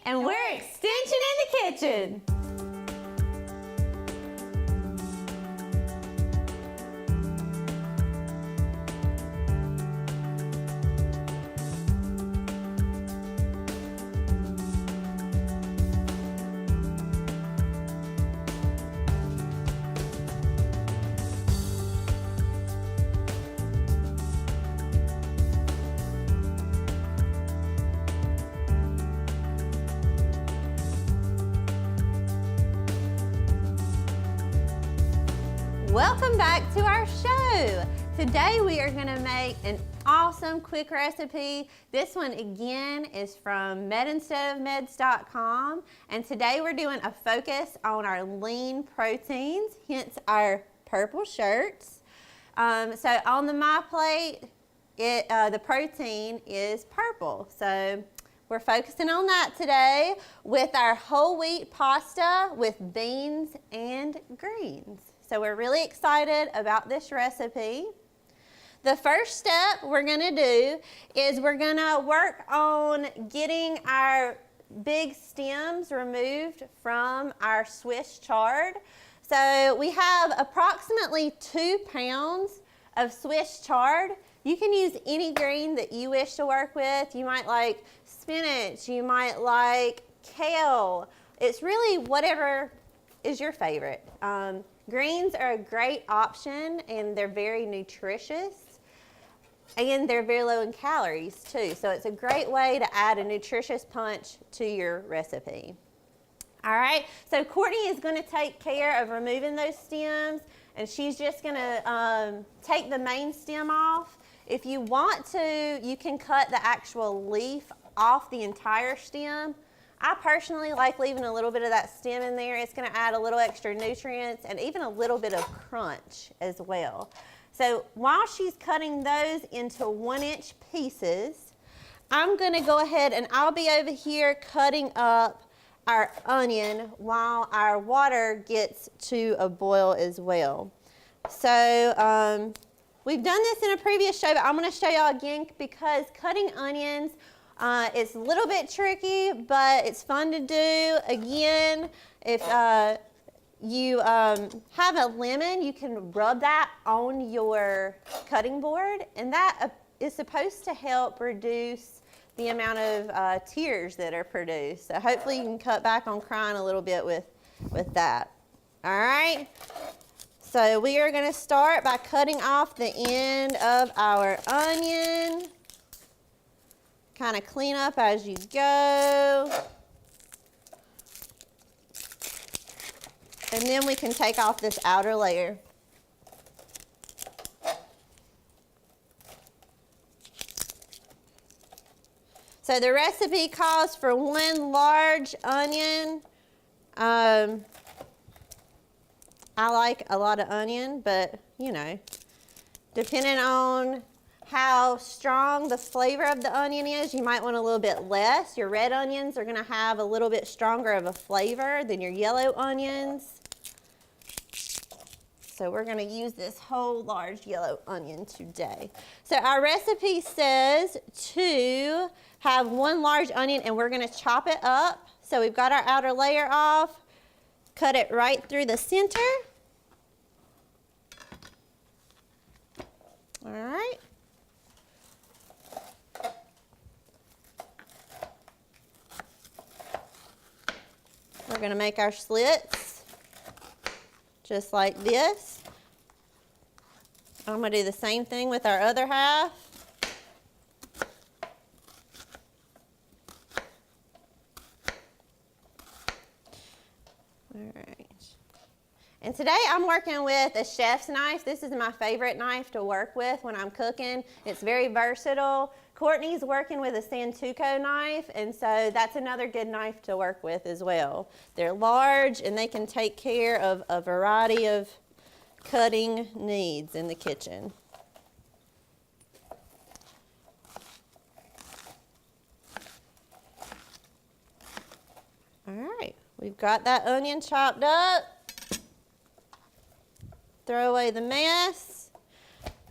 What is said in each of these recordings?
and we're Extension in the Kitchen. Welcome back to our show. Today we are going to make an awesome quick recipe. This one again is from medinsteadofmeds.com, and today we're doing a focus on our lean proteins, hence our purple shirts. So on the My Plate, the protein is purple. So we're focusing on that today with our whole wheat pasta with beans and greens. So we're really excited about this recipe. The first step we're gonna do is we're gonna work on getting our big stems removed from our Swiss chard. So we have approximately 2 pounds of Swiss chard. You can use any green that you wish to work with. You might like spinach, you might like kale. It's really whatever is your favorite. Greens are a great option and they're very nutritious. And they're very low in calories too. So it's a great way to add a nutritious punch to your recipe. All right, so Courtney is gonna take care of removing those stems, and she's just gonna take the main stem off. If you want to, you can cut the actual leaf off the entire stem. I personally like leaving a little bit of that stem in there. It's gonna add a little extra nutrients and even a little bit of crunch as well. So while she's cutting those into 1-inch pieces, I'm gonna go ahead and I'll be over here cutting up our onion while our water gets to a boil as well. So we've done this in a previous show, but I'm gonna show y'all again because cutting onions, it's a little bit tricky, but it's fun to do. Again, if you have a lemon, you can rub that on your cutting board, and that is supposed to help reduce the amount of tears that are produced. So hopefully you can cut back on crying a little bit with that. All right. So we are going to start by cutting off the end of our onion. Kind of clean up as you go. And then we can take off this outer layer. So the recipe calls for 1 large onion. I like a lot of onion, but you know, depending on how strong the flavor of the onion is, you might want a little bit less. Your red onions are gonna have a little bit stronger of a flavor than your yellow onions. So we're gonna use this whole large yellow onion today. So our recipe says to have 1 large onion, and we're gonna chop it up. So we've got our outer layer off, cut it right through the center. All right. We're going to make our slits just like this. I'm going to do the same thing with our other half. All right. And today I'm working with a chef's knife. This is my favorite knife to work with when I'm cooking. It's very versatile. Courtney's working with a Santoku knife, and so that's another good knife to work with as well. They're large and they can take care of a variety of cutting needs in the kitchen. All right, we've got that onion chopped up. Throw away the mess.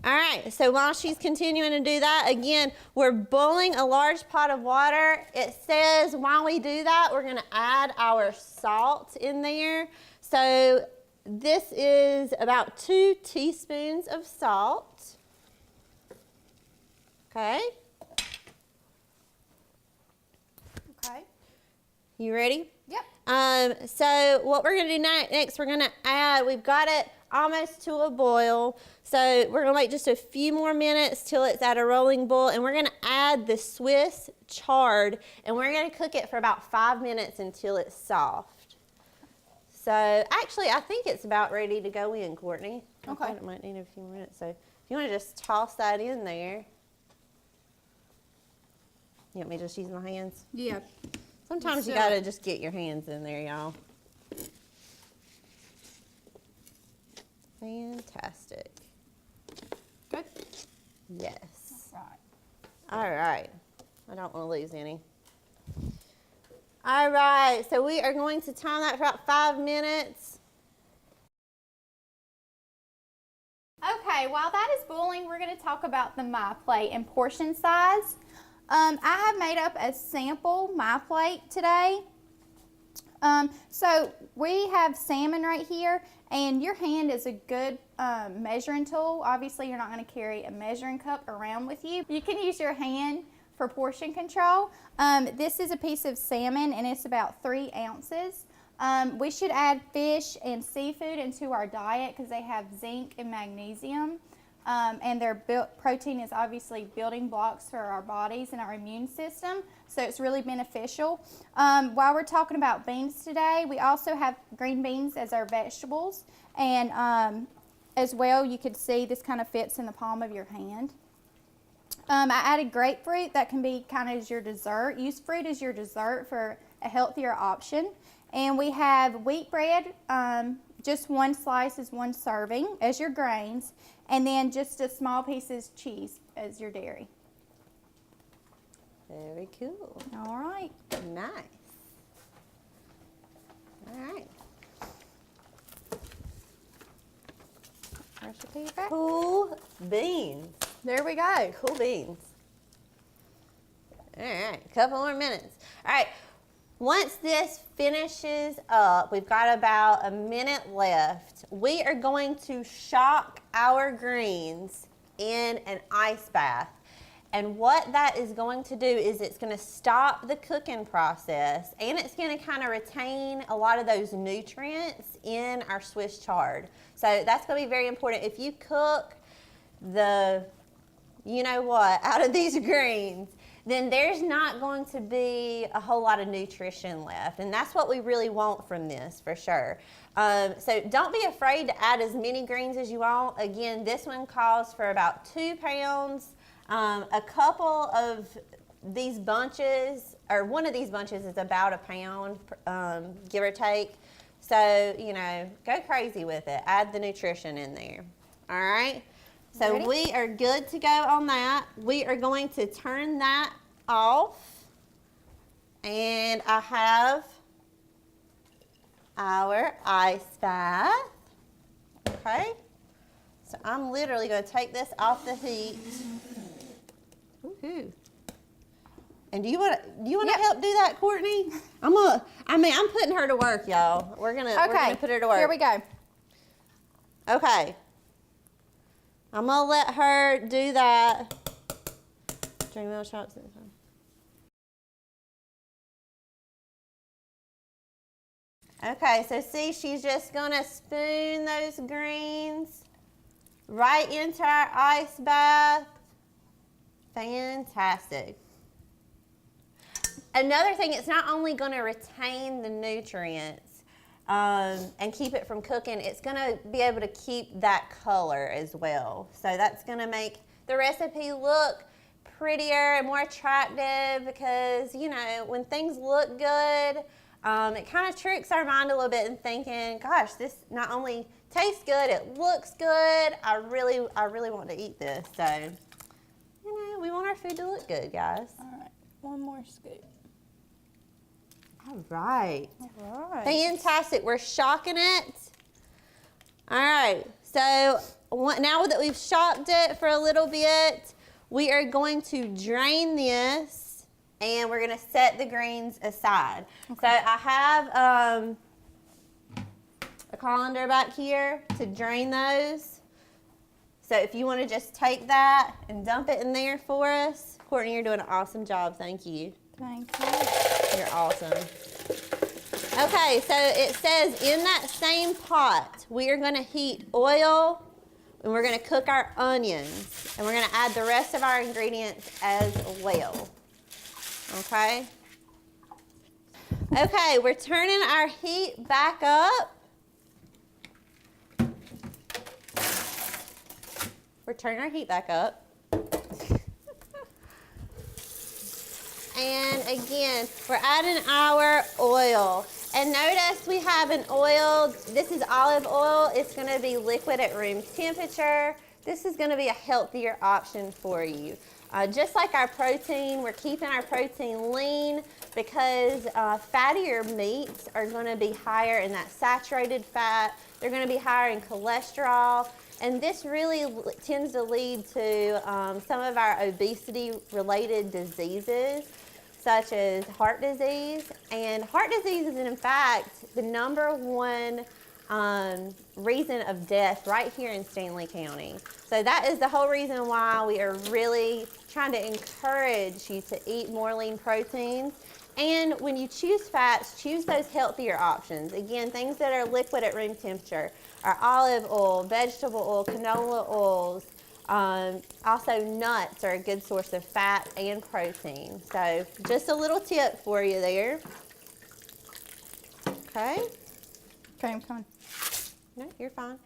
All right, so while she's continuing to do that, again, we're boiling a large pot of water. It says while we do that, we're gonna add our salt in there. So this is about 2 teaspoons of salt. Okay. Okay. You ready? Yep. So what we're gonna do next, we're gonna add, we've got it almost to a boil. So we're gonna wait just a few more minutes till it's at a rolling boil, and we're gonna add the Swiss chard, and we're gonna cook it for about 5 minutes until it's soft. So actually, I think it's about ready to go in, Courtney. Okay. I thought it might need a few more minutes. So if you wanna just toss that in there. You want me to just use my hands? Yeah. Sometimes you So- gotta just get your hands in there, y'all. Fantastic. Good. Yes. Right. All right. I don't want to lose any. All right. So we are going to time that for about 5 minutes. Okay, while that is boiling, we're going to talk about the My Plate and portion size. I have made up a sample My Plate today. So we have salmon right here, and your hand is a good measuring tool. Obviously, you're not going to carry a measuring cup around with you. You can use your hand for portion control. This is a piece of salmon, and it's about 3 ounces. We should add fish and seafood into our diet because they have zinc and magnesium. And their protein is obviously building blocks for our bodies and our immune system, so it's really beneficial. While we're talking about beans today, we also have green beans as our vegetables, and as well, you could see this kind of fits in the palm of your hand. I added grapefruit. That can be kind of as your dessert. Use fruit as your dessert for a healthier option. And we have wheat bread. Just 1 slice is 1 serving as your grains, and then just a small piece of cheese as your dairy. Very cool. All right. Nice. All right. Recipe back. Cool beans. There we go. Cool beans. All right. A couple more minutes. All right. Once this finishes up, we've got about a minute left. We are going to shock our greens in an ice bath. And what that is going to do is it's going to stop the cooking process, and it's going to kind of retain a lot of those nutrients in our Swiss chard. So that's going to be very important. If you cook the you know what out of these greens, then there's not going to be a whole lot of nutrition left. And that's what we really want from this, for sure. So don't be afraid to add as many greens as you want. Again, this one calls for about 2 pounds. A couple of these bunches, or one of these bunches is about 1 pound, give or take. So, you know, go crazy with it. Add the nutrition in there. All right? So Ready? we are good to go on that. We are going to turn that off. And I have our ice bath. Okay? So I'm literally going to take this off the heat. Woohoo. And do you want to Yep. help do that, Courtney? I'm putting her to work, y'all. We're gonna put her to work. Here we go. Okay. I'm gonna let her do that. Drink milk shots at the time. Okay, so see, she's just gonna spoon those greens right into our ice bath. Fantastic. Another thing, it's not only going to retain the nutrients and keep it from cooking, it's going to be able to keep that color as well. So that's going to make the recipe look prettier and more attractive because, you know, when things look good, it kind of tricks our mind a little bit in thinking, gosh, this not only tastes good, it looks good. I really want to eat this. So, you know, we want our food to look good, guys. All right. 1 more scoop. All right. All right. Fantastic. We're shocking it. All right. So now that we've shocked it for a little bit, we are going to drain this and we're going to set the greens aside. Okay. So I have a colander back here to drain those. So if you want to just take that and dump it in there for us. Courtney, you're doing an awesome job. Thank you. Thank you. You're awesome. Okay, so it says in that same pot, we are going to heat oil and we're going to cook our onions. And we're going to add the rest of our ingredients as well. Okay? Okay, we're turning our heat back up. We're turning our heat back up. And again, we're adding our oil. And notice we have an oil. This is olive oil. It's going to be liquid at room temperature. This is going to be a healthier option for you. Just like our protein, we're keeping our protein lean because fattier meats are going to be higher in that saturated fat. They're going to be higher in cholesterol. And this really tends to lead to some of our obesity-related diseases, such as heart disease. And heart disease is, in fact, the #1 reason of death right here in Stanley County. So that is the whole reason why we are really trying to encourage you to eat more lean proteins. And when you choose fats, choose those healthier options. Again, things that are liquid at room temperature are olive oil, vegetable oil, canola oils. Also, nuts are a good source of fat and protein. So just a little tip for you there. Okay. Okay, I'm coming. No, you're fine.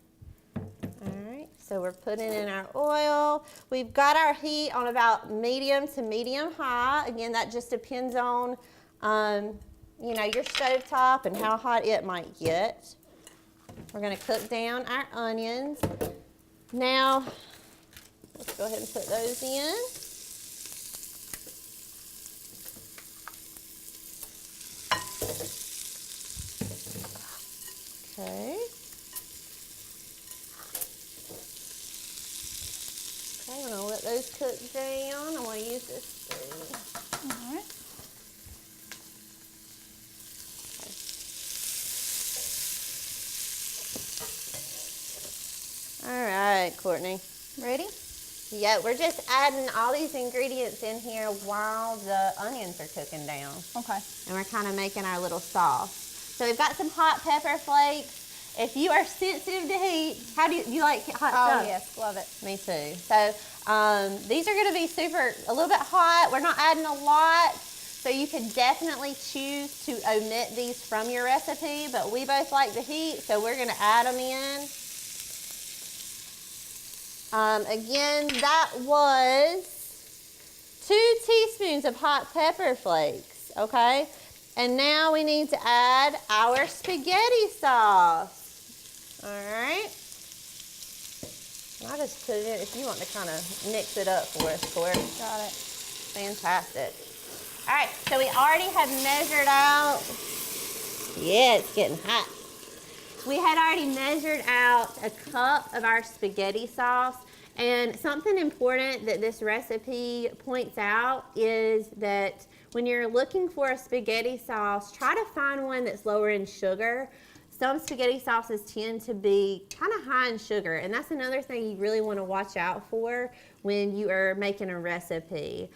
All right, so we're putting in our oil. We've got our heat on about medium to medium high. Again, that just depends on, you know, your stovetop and how hot it might get. We're going to cook down our onions. Now, let's go ahead and put those in. Okay. Okay, I'm going to let those cook down. I want to use this spoon. All right. All right, Courtney. Ready? Yeah, we're just adding all these ingredients in here while the onions are cooking down. Okay. And we're kind of making our little sauce. So we've got some hot pepper flakes. If you are sensitive to heat, how do you like hot stuff? Oh, yes, love it. Me too. So these are going to be a little bit hot. We're not adding a lot. So you can definitely choose to omit these from your recipe, but we both like the heat, so we're going to add them in. Again, that was 2 teaspoons of hot pepper flakes, okay? And now we need to add our spaghetti sauce. All right. I'll just put it in if you want to kind of mix it up for us, Court. Got it. Fantastic. All right, so we already have measured out. Yeah, it's getting hot. We had already measured out a cup of our spaghetti sauce. And something important that this recipe points out is that when you're looking for a spaghetti sauce, try to find one that's lower in sugar. Some spaghetti sauces tend to be kind of high in sugar, and that's another thing you really want to watch out for when you are making a recipe.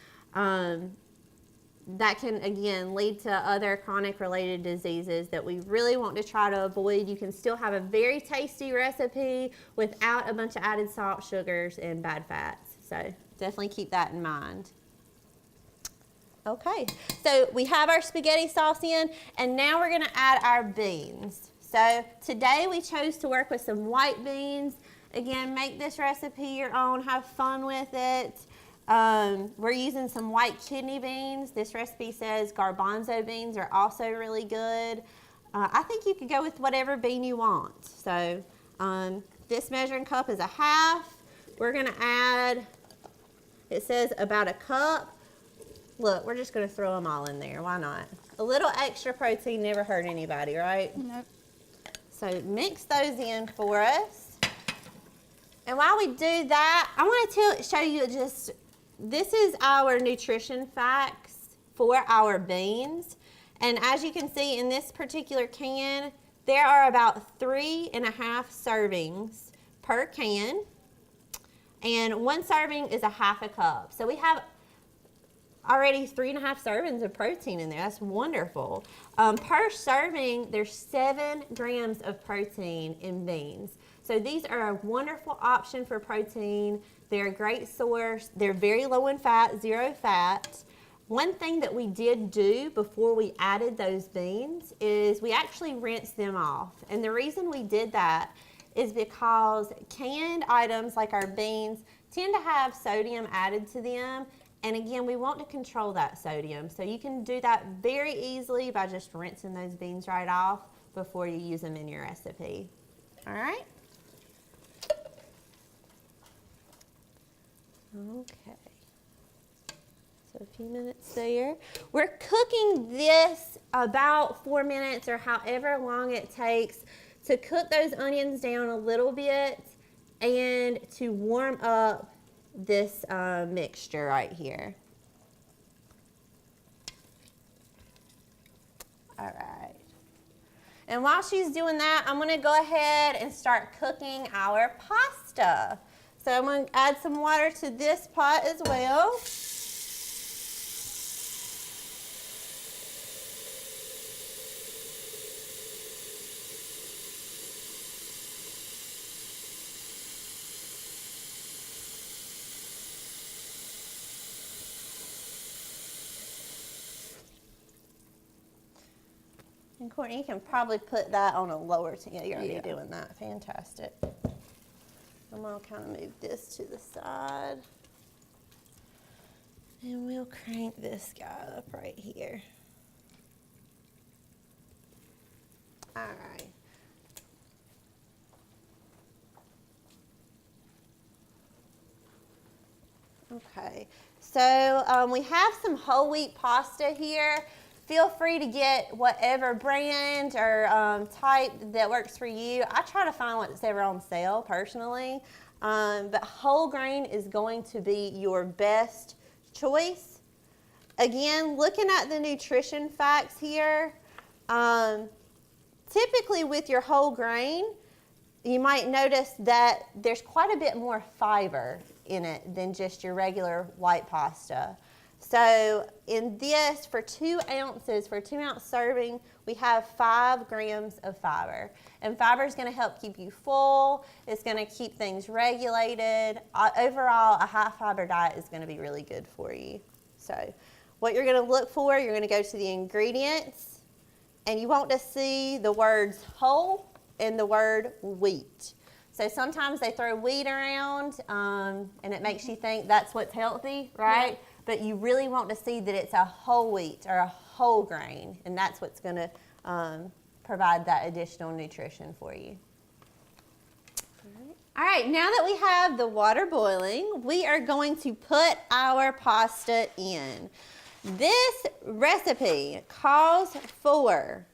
That can, again, lead to other chronic related diseases that we really want to try to avoid. You can still have a very tasty recipe without a bunch of added salt, sugars, and bad fats. So definitely keep that in mind. Okay, so we have our spaghetti sauce in, and now we're going to add our beans. So today we chose to work with some white beans. Again, make this recipe your own, have fun with it. We're using some white kidney beans. This recipe says garbanzo beans are also really good. I think you could go with whatever bean you want. So this measuring cup is a half. We're going to add, it says about a cup. Look, we're just going to throw them all in there. Why not? A little extra protein never hurt anybody, right? Nope. So mix those in for us. And while we do that, I want to show you just, this is our nutrition facts for our beans. And as you can see in this particular can, there are about 3.5 servings per can. And 1 serving is a 1/2 cup. So we have already 3.5 servings of protein in there. That's wonderful. Per serving, there's 7 grams of protein in beans. So these are a wonderful option for protein. They're a great source. They're very low in fat, 0 fat. One thing that we did do before we added those beans is we actually rinsed them off. And the reason we did that is because canned items like our beans tend to have sodium added to them. And again, we want to control that sodium. So you can do that very easily by just rinsing those beans right off before you use them in your recipe. All right? Okay. So a few minutes there. We're cooking this about 4 minutes or however long it takes to cook those onions down a little bit and to warm up this mixture right here. All right. And while she's doing that, I'm going to go ahead and start cooking our pasta. So I'm going to add some water to this pot as well. And Courtney, you can probably put that on a lower temp. You're already doing that. Fantastic. I'm going to kind of move this to the side. And we'll crank this guy up right here. All right. Okay. So we have some whole wheat pasta here. Feel free to get whatever brand or type that works for you. I try to find what's ever on sale personally, but whole grain is going to be your best choice. Again, looking at the nutrition facts here, typically with your whole grain, you might notice that there's quite a bit more fiber in it than just your regular white pasta. So in this, for 2 ounces, for a 2-ounce serving, we have 5 grams of fiber. And fiber is going to help keep you full. It's going to keep things regulated. Overall, a high fiber diet is going to be really good for you. So what you're going to look for, you're going to go to the ingredients, and you want to see the words whole and the word wheat. So sometimes they throw wheat around, and it makes you think that's what's healthy, right? Yeah. But you really want to see that it's a whole wheat or a whole grain, and that's what's going to provide that additional nutrition for you. All right, now that we have the water boiling, we are going to put our pasta in. This recipe calls for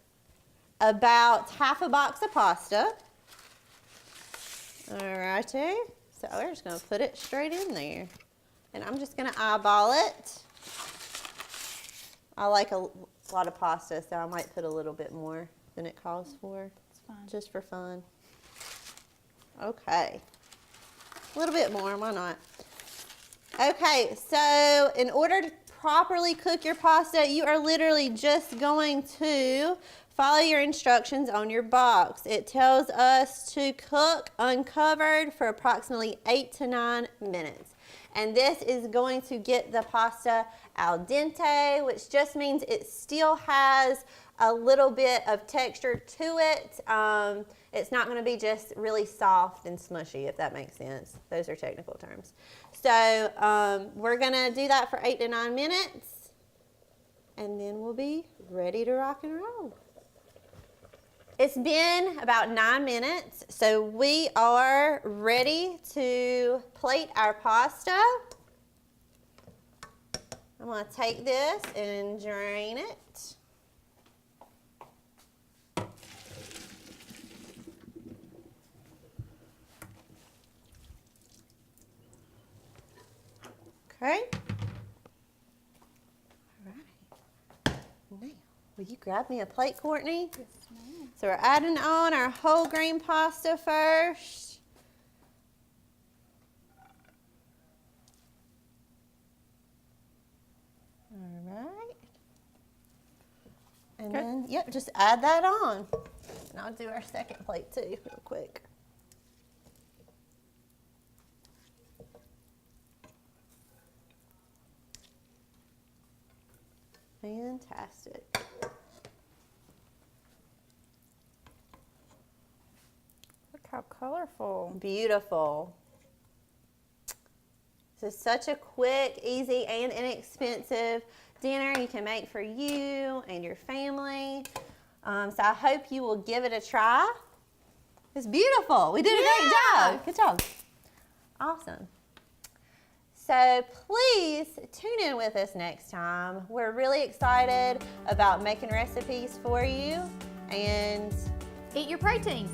about half a box of pasta. All righty, so we're just going to put it straight in there. And I'm just going to eyeball it. I like a lot of pasta, so I might put a little bit more than it calls for. It's fine. Just for fun. Okay. A little bit more, why not? Okay, so in order to properly cook your pasta, you are literally just going to follow your instructions on your box. It tells us to cook uncovered for approximately 8 to 9 minutes. And this is going to get the pasta al dente, which just means it still has a little bit of texture to it. It's not going to be just really soft and smushy, if that makes sense. Those are technical terms. So we're going to do that for 8 to 9 minutes, and then we'll be ready to rock and roll. It's been about 9 minutes, so we are ready to plate our pasta. I'm going to take this and drain it. Okay. All right. Now, will you grab me a plate, Courtney? Yes, ma'am. So we're adding on our whole grain pasta first. All right. And Okay. then, yep, just add that on. And I'll do our second plate too, real quick. Fantastic. Look how colorful. Beautiful. This is such a quick, easy, and inexpensive dinner you can make for you and your family. So I hope you will give it a try. It's beautiful. We did a great job. Good job. Awesome. So please tune in with us next time. We're really excited about making recipes for you, and Eat your protein.